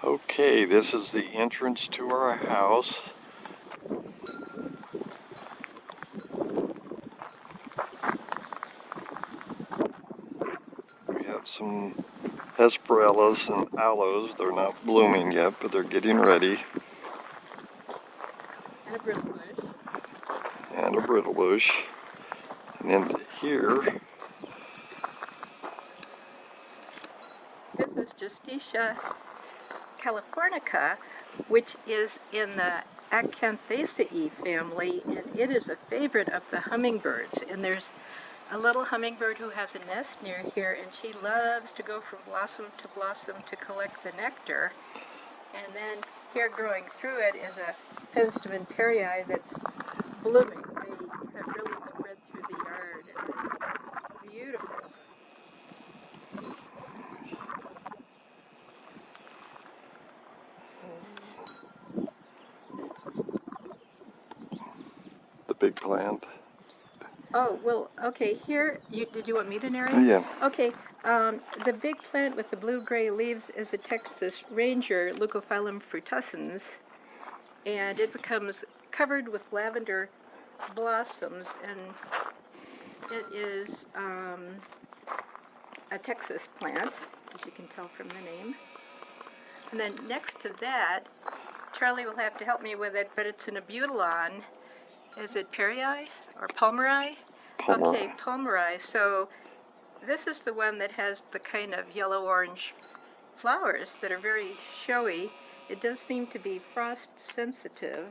Okay, this is the entrance to our house. We have some hesperellas and aloes. They're not blooming yet, but they're getting ready. And a brittle bush. And a brittle bush. And then here, This is Justicia californica, which is in the Acanthaceae family, and it is a favorite of the hummingbirds. And there's a little hummingbird who has a nest near here, and she loves to go from blossom to collect the nectar. And then here growing through it is a Penstemon perryi that's blooming. They have really spread through the yard, and they're beautiful. the big plant. Oh, well, okay, here, did you want me to narrate? Yeah. Okay, the big plant with the blue-gray leaves is a Texas Ranger, Leucophyllum frutescens, and it becomes covered with lavender blossoms, and it is a Texas plant, as you can tell from the name. And then next to that, Charlie will have to help me with it, but it's an abutilon. Is it perryi or palmeri? Okay, palmeri. So this is the one that has the kind of yellow-orange flowers that are very showy. It does seem to be frost sensitive.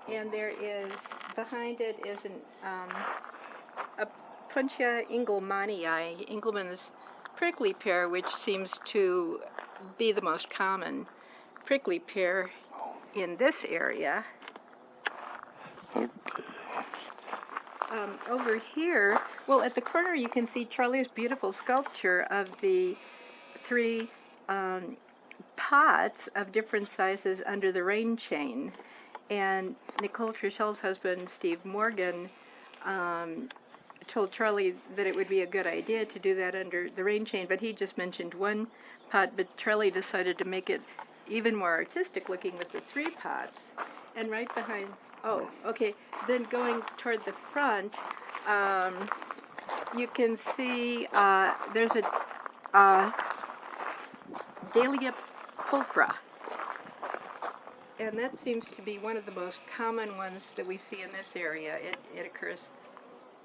And there is, behind it is a Puntia engelmannii, Engelmann's prickly pear, which seems to be the most common prickly pear in this area. Okay. Over here, well, at the corner you can see Charlie's beautiful sculpture of the three pots of different sizes under the rain chain. And Nicole Trichel's husband, Steve Morgan, told Charlie that it would be a good idea to do that under the rain chain, but he just mentioned one pot, but Charlie decided to make it even more artistic looking with the three pots. And right behind, oh, okay, then going toward the front, you can see there's a Dahlia pulchra. And that seems to be one of the most common ones that we see in this area. It occurs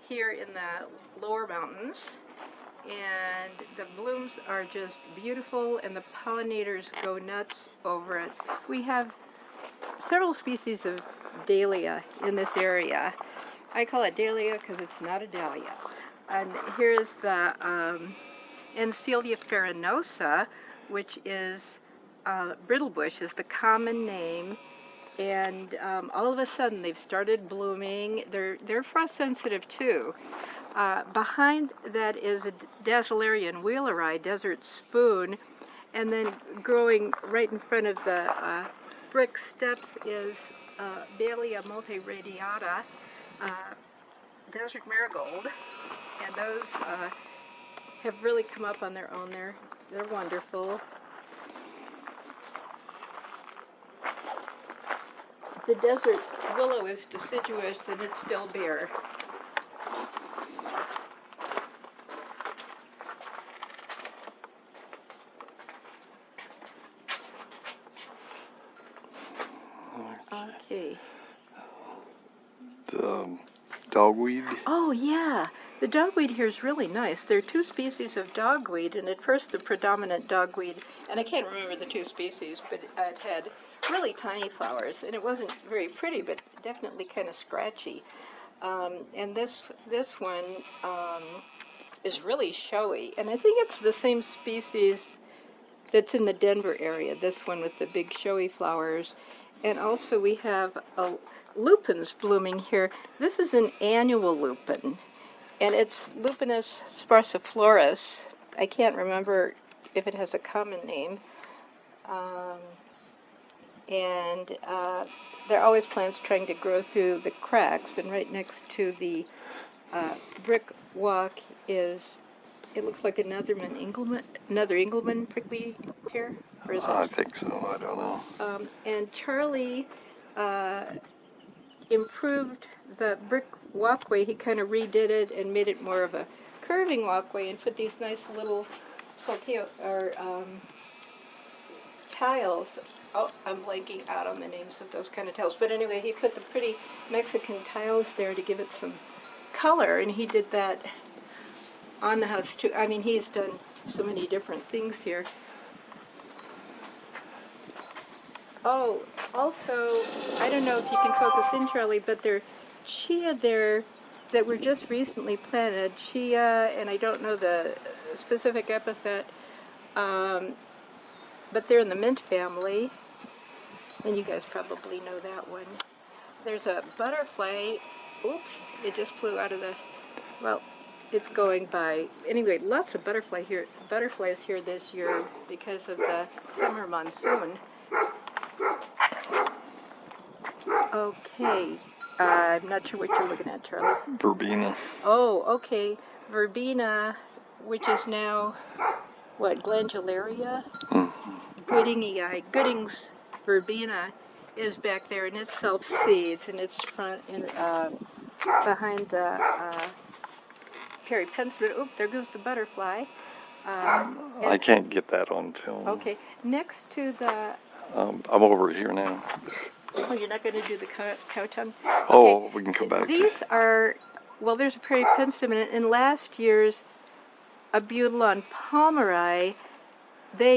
here in the lower mountains, and the blooms are just beautiful, and the pollinators go nuts over it. We have several species of dahlia in this area. I call it dahlia because it's not a dahlia. And here's the Encelia farinosa, which is brittle bush, is the common name. And all of a sudden they've started blooming. They're frost sensitive too. Behind that is a Dazzlerian wheeleri, desert spoon, and then growing right in front of the brick steps is Dahlia multiradiata, desert marigold, and those have really come up on their own. They're wonderful. The desert willow is deciduous and it's still bare. Okay. The dogweed. Oh, yeah. The dogweed here is really nice. There are two species of dogweed, and at first the predominant dogweed, and I can't remember the two species, but it had really tiny flowers, and it wasn't very pretty, but definitely kind of scratchy. And this one is really showy, and I think it's the same species that's in the Denver area, this one with the big showy flowers. And also we have lupins blooming here. This is an annual lupin, and it's Lupinus sparsiflorus. I can't remember if it has a common name. And there are always plants trying to grow through the cracks, and right next to the brick walk is It looks like another Engelmann prickly pear, or is I that? think so. I don't know. And Charlie improved the brick walkway. He kind of redid it and made it more of a curving walkway and put these nice little saltillo or tiles. Oh, I'm blanking out on the names of those kind of tiles. But anyway, he put the pretty Mexican tiles there to give it some color, and he did that on the house too. I mean, he's done so many different things here. Oh, also, I don't know if you can focus in, Charlie, but there are chia there that were just recently planted. Chia, and I don't know the specific epithet, but they're in the mint family, and you guys probably know that one. There's a butterfly. Oops, it just flew out of the, well, it's going by. Anyway, lots of butterflies here this year because of the summer monsoon. Okay, I'm not sure what you're looking at, Charlie. Verbena. Oh, okay, verbena, which is now, what, glandularia? Gooding's verbena is back there, and it self-seeds, and it's behind the Perry Pensman. Oop, there goes the butterfly. I can't get that on film. Okay, next to the, I'm over here now. oh, you're not going to do the cow tongue? Oh, Okay. we can come back. These are, well, there's a Perry Pensman, and last year's Abutylon palmeri